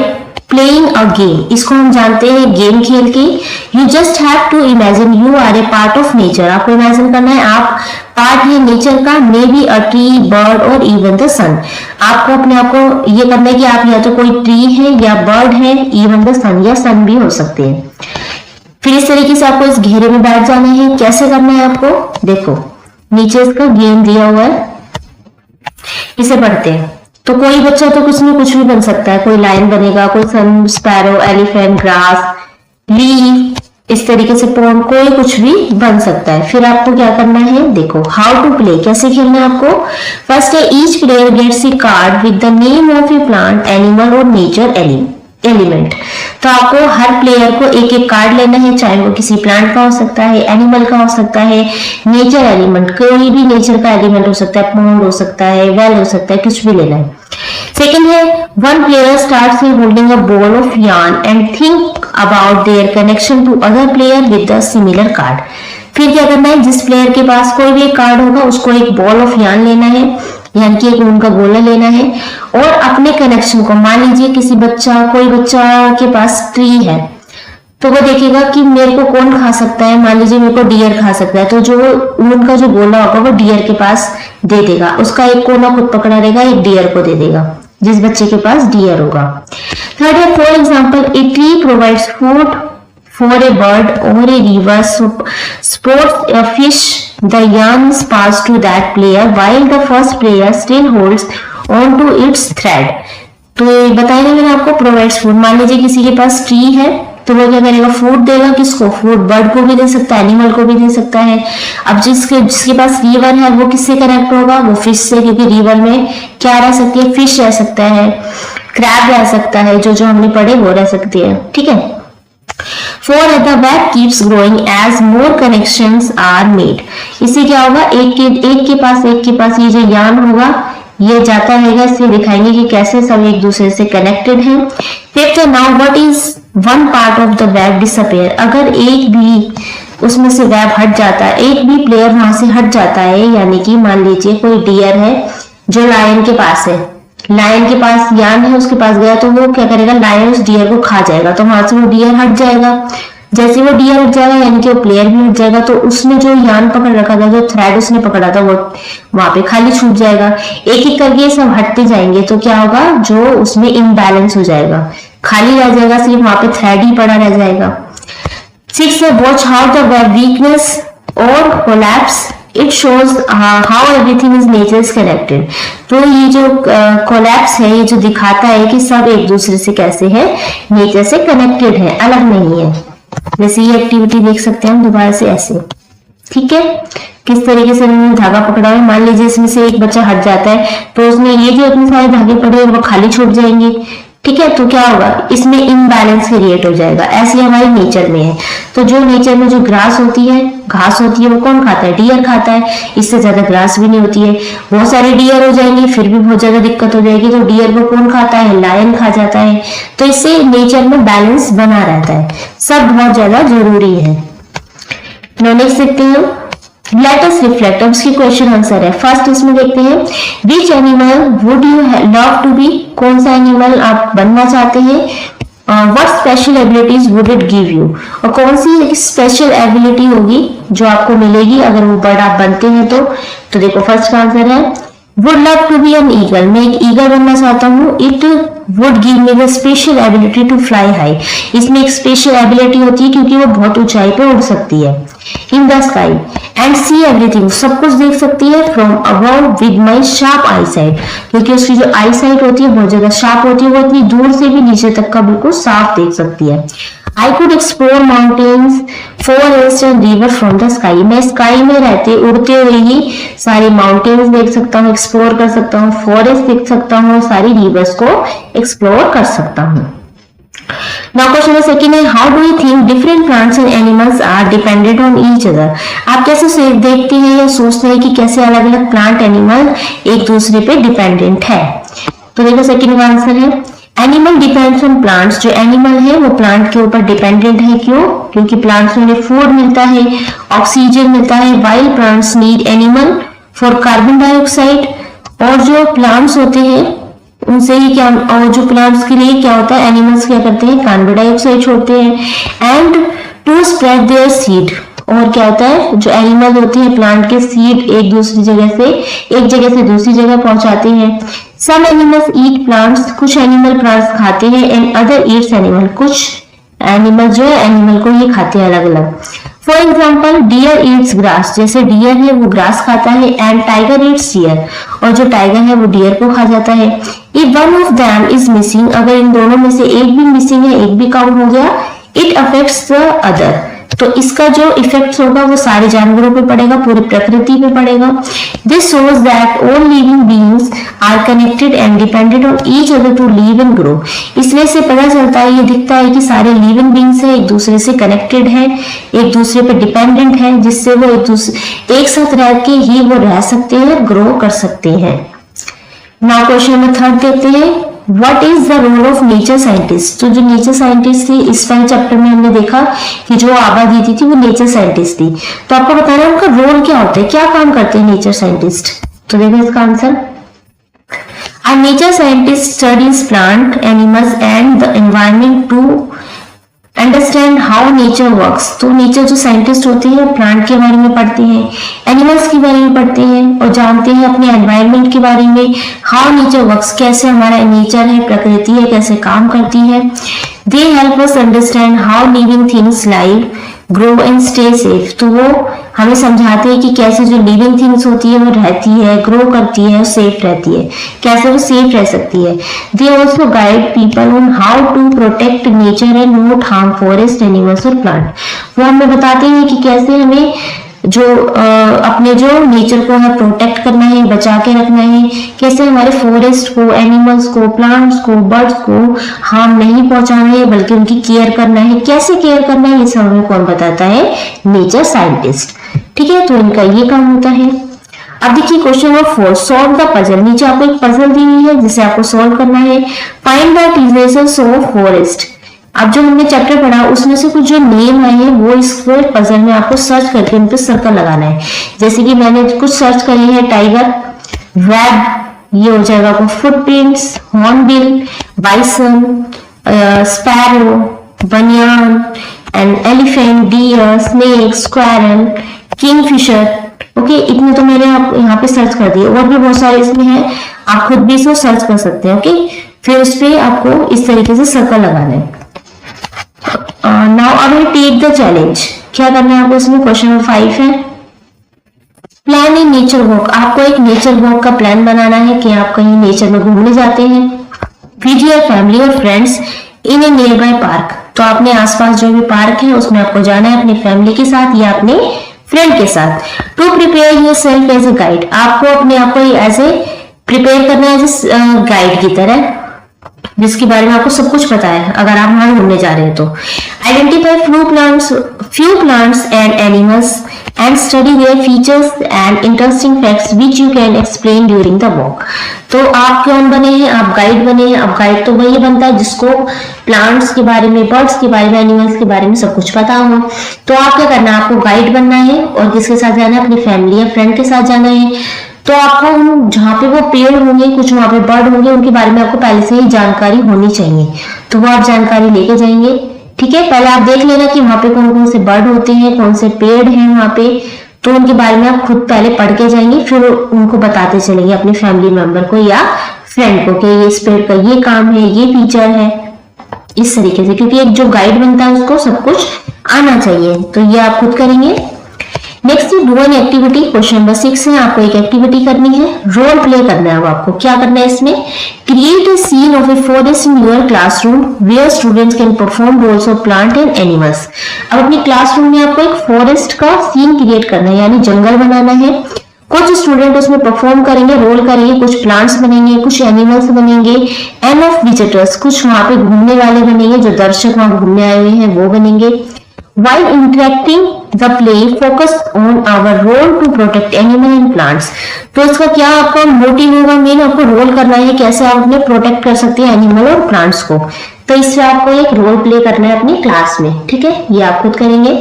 playing a game. इसको हम जानते हैं गेम खेल के। You just have to imagine you are a part of nature. आपको इमेजिन करना है आप पार्ट है नेचर का, maybe a tree, bird और इवन द सन। आपको अपने आप को ये करना है कि आप या तो कोई ट्री है या बर्ड है, इवन द सन, या सन भी हो सकते हैं। फिर इस तरीके से आपको इस घेरे में बैठ जाना है। कैसे करना है आपको, देखो नीचे इसका गेम दिया हुआ है, इसे पढ़ते हैं। तो कोई बच्चा तो कुछ में कुछ भी बन सकता है, कोई लायन बनेगा, कोई सन, स्पैरो, एलिफेंट, ग्रास, लीफ, इस तरीके से पॉन्ड, कोई कुछ भी बन सकता है। फिर आपको क्या करना है, देखो हाउ टू प्ले, कैसे खेलना है आपको। फर्स्ट है each player gets a card with the name of a plant, animal और नेचर एलिमेंट। तो आपको हर प्लेयर को एक एक कार्ड लेना है, चाहे वो किसी प्लांट का हो सकता है, एनिमल का हो सकता है, नेचर एलिमेंट, कोई भी नेचर का एलिमेंट हो सकता है, पॉन्ड हो सकता है, वेल हो सकता है, कुछ भी लेना है। सेकेंड है one player starts holding a ball of yarn and think about their connection to other player with the similar card. फिर क्या करना है, जिस प्लेयर के पास कोई भी एक कार्ड होगा उसको एक बॉल ऑफ yarn लेना है, यानी कि एक ऊन का गोला लेना है, और अपने कनेक्शन को, मान लीजिए कोई बच्चा के पास ट्री है, तो वो देखेगा कि मेरे को कौन खा सकता है, मान लीजिए मेरे को डियर खा सकता है, तो जो ऊन का जो गोला होगा वो डियर के पास दे देगा, उसका एक कोना खुद पकड़ा रहेगा, एक डियर को दे देगा, जिस बच्चे के पास डियर होगा। थर्ड है for example a tree provides food for a bird और a river supports a fish, the yarn is passed to that player while the first player still holds on to its thread। तो बताया ना मैंने आपको, provides food, मान लीजिए किसी के पास ट्री है तो वो क्या करेगा, फूड देगा, किसको, फूड बर्ड को भी दे सकता है, एनिमल को भी दे सकता है। अब जिसके पास रिवर है वो किससे कनेक्ट होगा, वो फिश से, क्योंकि रिवर में क्या रह सकती है, फिश रह सकता है, क्रैब रह सकता है, जो हमने पढ़े वो रह सकती है, ठीक है। For the web keeps growing as more connections are made। इससे क्या होगा, एक के पास ये जो यान होगा ये जाता रहेगा, इससे दिखाएंगे कि कैसे सब एक दूसरे से कनेक्टेड हैं। Fifth, now what is one part of the web disappear. अगर एक भी उसमें से वेब हट जाता है, एक भी प्लेयर वहां से हट जाता है, यानी कि मान लीजिए कोई डियर है जो लायन के पास है, लायन के पास यान है, उसके पास गया तो वो क्या करेगा, लायन उस डियर को खा जाएगा, तो वहां से वो डियर हट जाएगा। जैसे वो डियर हट जाएगा यानी कि वो प्लेयर भी हट जाएगा, तो उसने जो यान पकड़ रखा था, जो थ्रेड उसने पकड़ा था, वो वहां पे खाली छूट जाएगा। एक एक करके सब हटते जाएंगे तो क्या होगा, जो उसमें इम्बैलेंस हो जाएगा, खाली रह जाएगा, सिर्फ वहां पे थ्रेड ही पड़ा रह जाएगा। 6 है watch how the web weakens और collapse, it shows how everything is nature is connected. तो ये जो कोलैप्स है, ये जो दिखाता है कि सब एक दूसरे से कैसे है, नेचर से कनेक्टेड है, अलग नहीं है। जैसे ये एक्टिविटी देख सकते हैं हम दोबारा से ऐसे, ठीक है, किस तरीके से उन्होंने धागा पकड़ा है। मान लीजिए इसमें से एक बच्चा हट जाता है तो उसने ये जो इतने सारे धागे पड़े हैं वो खाली छूट जाएंगे, ठीक है, तो क्या होगा, इसमें इम्बैलेंस क्रिएट हो जाएगा। ऐसे हमारे नेचर में है। तो जो नेचर में जो ग्रास होती है, घास होती है, वो कौन खाता है, डियर खाता है, इससे ज्यादा ग्रास भी नहीं होती है। बहुत सारे डियर हो जाएंगे फिर भी बहुत ज्यादा दिक्कत हो जाएगी, तो डियर को कौन खाता है, लायन खा जाता है। तो इससे नेचर में बैलेंस बना रहता है, सब बहुत ज्यादा जरूरी है। नेक्स्ट देखते हैं, लेट अस रिफ्लेक्ट। अब इसकी क्वेश्चन आंसर है। फर्स्ट इसमें देखते हैं, which animal would you love to be, कौन सा एनिमल आप बनना चाहते हैं। What special abilities would it give you, और कौन सी स्पेशल एबिलिटी होगी जो आपको मिलेगी अगर वो बर्ड आप बनते हैं तो देखो फर्स्ट का आंसर है would love to be an eagle, मैं एक ईगल बनना चाहता हूँ। It would give me the special ability to fly high, इसमें एक स्पेशल एबिलिटी होती है क्योंकि वो बहुत ऊंचाई पे उड़ सकती है। In the sky and see everything, सब कुछ देख सकती है। From above with my sharp I site, क्योंकि उसकी जो आई साइट होती है बहुत ज्यादा शार्प होती है, वो इतनी दूर से भी नीचे तक का बिल्कुल साफ देख सकती है। I could explore mountains, forest and river from the sky, मैं स्काई में रहते उड़ते हुए ही सारी माउंटेन्स देख सकता हूँ, एक्सप्लोर कर सकता हूँ, फॉरेस्ट देख सकता हूँ, सारी रिवर्स को एक्सप्लोर कर सकता हूँ। Now question है second है, how do you think different plants and animals are dependent on each other? आप कैसे देखते हैं या सोचते हैं कि कैसे अलग अलग प्लांट एनिमल एक दूसरे पे डिपेंडेंट है। तो देखो सेकंड का आंसर है एनिमल डिपेंड्स ऑन प्लांट्स, जो एनिमल है वो प्लांट के ऊपर डिपेंडेंट है। क्यों? क्योंकि प्लांट्स में उन्हें फूड मिलता है, ऑक्सीजन मिलता है, while plants need animal for carbon dioxide. और जो प्लांट्स होते हैं उनसे ही क्या, और जो प्लांट्स के लिए क्या होता है, एनिमल्स क्या करते हैं, कार्बन डाइऑक्साइड छोड़ते हैं। And to spread their seed, और क्या होता है, जो एनिमल होते हैं प्लांट के सीड एक दूसरी जगह से एक जगह से दूसरी जगह पहुंचाते हैं। सम एनिमल्स ईट प्लांट्स, कुछ एनिमल प्लांट्स खाते हैं, एंड अदर ईट्स एनिमल, कुछ एनिमल जो है एनिमल को ये खाते हैं अलग अलग। For example deer eats grass, जैसे डियर है वो ग्रास खाता है, एंड टाइगर ईट्स डियर, और जो टाइगर है वो डियर को खा जाता है। If one of them is missing, अगर इन दोनों में से एक भी मिसिंग है, एक भी कम हो गया, इट अफेक्ट्स द अदर, तो इसका जो इफेक्ट होगा वो सारे जानवरों पे पड़ेगा, पूरी प्रकृति पे पड़ेगा। This shows that all living beings are connected and dependent on each other to live and grow. इसलिए से पता चलता है, ये दिखता है कि सारे लिविंग बीइंग्स है एक दूसरे से कनेक्टेड है, एक दूसरे पे डिपेंडेंट है, जिससे वो एक साथ रह के ही वो रह सकते हैं, ग्रो कर सकते हैं। नाउ क्वेश्चन नंबर थर्ड देखते हैं, what is the role of nature scientist. तो जो नेचर साइंटिस्ट थी इस वाले चैप्टर में हमने देखा कि जो आभा दीदी थी वो नेचर साइंटिस्ट थी, तो आपको बताना है उनका रोल क्या होता है, क्या काम करते हैं नेचर साइंटिस्ट। तो देखो इसका answer, a nature scientist studies plant animals and the environment to understand how nature works. तो नेचर जो साइंटिस्ट होते हैं प्लांट के बारे में पढ़ते हैं, एनिमल्स के बारे में पढ़ते हैं, और जानते हैं अपने एनवायरमेंट के बारे में, हाउ नेचर वर्क्स, कैसे हमारा नेचर है, प्रकृति है, कैसे काम करती है। They help us understand how living things live grow and stay safe. तो वो हमें समझाते हैं कि कैसे जो लिविंग थिंग्स होती है वो रहती है, ग्रो करती है, सेफ रहती है, कैसे वो सेफ रह सकती है। They also guide people on how to protect nature and not harm forest animals और प्लांट। वो हमें बताते हैं कि कैसे हमें जो अपने जो नेचर को है प्रोटेक्ट करना है, बचा के रखना है, कैसे हमारे फॉरेस्ट को, एनिमल्स को, प्लांट्स को, बर्ड्स को हार्म नहीं पहुंचाना है बल्कि उनकी केयर करना है। कैसे केयर करना है ये सब हमें कौन बताता है, नेचर साइंटिस्ट। ठीक है, तो इनका ये काम होता है। अब देखिए question number 4, solve the puzzle. नीचे आपको एक पजल दी हुई है जिसे आपको सॉल्व करना है। Find the teasers of forest, अब जो हमने चैप्टर पढ़ा उसमें से कुछ जो नेम आए हैं वो इस पजल में आपको सर्च करके उन पे सर्कल लगाना है। जैसे कि मैंने कुछ सर्च करे हैं, टाइगर, रैब, ये हो जाएगा आपको footprints, hornbill, bison, sparrow, banyan and elephant, deer, snake, squirrel, kingfisher. Okay, इतने तो मैंने आप यहाँ पे सर्च कर दिए, और भी बहुत सारे इसमें हैं, आप खुद भी इसको सर्च कर सकते हैं। ओके, फिर उस पे आपको इस तरीके से सर्कल लगाना है। Now I will take the challenge. क्या करना है आपको इसमें? क्वेश्चन नंबर 5 है, प्लान ए नेचर वॉक। आपको एक नेचर वॉक का प्लान बनाना है कि आप कहीं नेचर में घूमने जाते हैं विद योर फैमिली और friends in A near by park. तो अपने आसपास जो भी पार्क है उसमें आपको जाना है अपनी फैमिली के साथ या अपने फ्रेंड के साथ। To prepare yourself as a guide. आपको अपने आप को एज ए प्रिपेयर करना है एज गाइड की तरह, जिसके बारे में आपको सब कुछ पता है अगर आप वहां घूमने जा रहे हैं तो। Identify few plants and animals and study their features and interesting facts which you can explain during the walk. तो आप कौन बने हैं? आप गाइड बने हैं। अब गाइड तो वही बनता है जिसको प्लांट्स के बारे में, बर्ड्स के बारे में, एनिमल्स के बारे में सब कुछ पता हो। तो आप क्या करना है? आपको गाइड बनना है और किसके साथ जाना है? अपनी फैमिली या फ्रेंड के साथ जाना है। तो आपको जहाँ पे वो पेड़ होंगे, कुछ वहां पे बर्ड होंगे, उनके बारे में आपको पहले से ही जानकारी होनी चाहिए। तो वो आप जानकारी लेके जाएंगे। ठीक है, पहले आप देख लेना कि वहां पे कौन कौन से बर्ड होते हैं, कौन से पेड़ हैं वहां पे, तो उनके बारे में आप खुद पहले पढ़ के जाएंगे, फिर उनको बताते चलेंगे अपने फैमिली मेंबर को या फ्रेंड को कि ये इस पेड़ का ये काम है, ये फीचर है, इस तरीके से। क्योंकि एक जो गाइड बनता है उसको सब कुछ आना चाहिए। तो ये आप खुद करेंगे। Next do an activity. Question number 6 है, आपको एक एक्टिविटी करनी है, रोल प्ले करना है। अब आपको क्या करना है इसमें? Create a scene of a forest in your classroom where students can perform roles of plant and animals. अब अपनी क्लासरूम में आपको एक फॉरेस्ट का सीन क्रिएट करना है, यानी जंगल बनाना है। कुछ स्टूडेंट उसमें परफॉर्म करेंगे, रोल करेंगे, कुछ प्लांट्स बनेंगे, कुछ एनिमल्स बनेंगे, एंड ऑफ विजिटर्स, कुछ वहां पे घूमने वाले बनेंगे, जो दर्शक वहां घूमने आए हुए हैं वो बनेंगे। While interacting the play focused on our role to protect animal and plants। तो इसका क्या आपका मोटिव होगा? मेन आपको रोल करना है कैसे आप अपने प्रोटेक्ट कर सकते हैं एनिमल और प्लांट्स को। तो इससे आपको एक रोल प्ले करना है अपनी क्लास में। ठीक है, ये आप खुद करेंगे।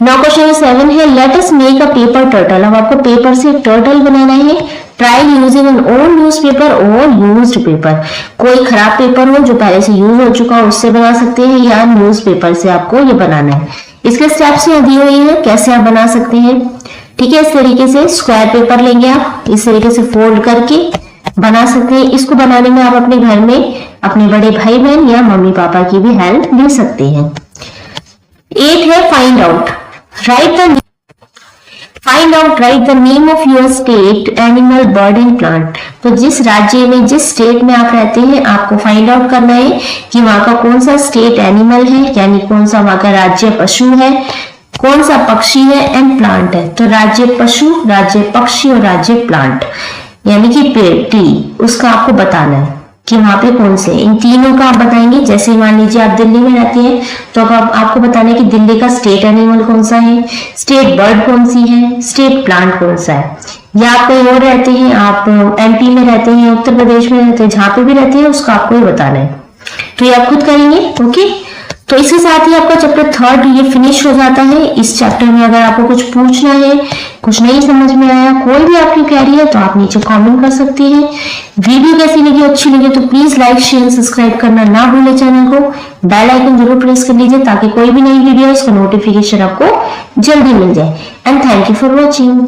नाउ क्वेश्चन 7 है, let us make a paper turtle. अब आपको पेपर से एक टर्टल बनाना है। Try using an old newspaper और यूज्ड पेपर। कोई खराब पेपर हो जो पहले से यूज हो चुका हो उससे बना सकते हैं, या न्यूज़पेपर से आपको ये बनाना है। इसके स्टेप्स यहाँ दिए हुए हैं कैसे आप बना सकते हैं। ठीक है, इस तरीके से स्क्वायर पेपर लेंगे आप, इस तरीके से फोल्ड करके बना सकते हैं। इसको बनाने में आप अपने घर में अपने बड़े भाई बहन या मम्मी पापा की भी हेल्प ले सकते हैं। 8 है, find out. Right the name of your state, animal, bird and plant. तो जिस राज्य में, जिस स्टेट में आप रहते हैं, आपको फाइंड आउट करना है कि वहां का कौन सा स्टेट एनिमल है, यानी कौन सा वहां का राज्य पशु है, कौन सा पक्षी है, एंड प्लांट है। तो राज्य पशु, राज्य पक्षी और राज्य प्लांट, यानी कि पेड़, ट्री, उसका आपको बताना है कि वहां पे कौन से। इन तीनों का आप बताएंगे। जैसे मान लीजिए आप दिल्ली में रहते हैं तो अब आपको बताना है कि दिल्ली का स्टेट एनिमल कौन सा है, स्टेट बर्ड कौन सी है, स्टेट प्लांट कौन सा है। या आप कहीं और रहते हैं, आप एमपी में रहते हैं, उत्तर प्रदेश में रहते हैं, जहां पे भी रहते हैं उसका आपको ये बताना है। तो ये आप खुद करेंगे। ओके, तो इसके साथ ही आपका चैप्टर 3 ये फिनिश हो जाता है। इस चैप्टर में अगर आपको कुछ पूछना है, कुछ नहीं समझ में आया, कोई भी आपकी क्वेरी है तो आप नीचे कमेंट कर सकते हैं। वीडियो कैसी लगी, अच्छी लगी तो प्लीज लाइक, शेयर, सब्सक्राइब करना ना भूले चैनल को। बेल आइकन जरूर प्रेस कर लीजिए ताकि कोई भी नई वीडियो इसका नोटिफिकेशन आपको जल्दी मिल जाए। And thank you for watching.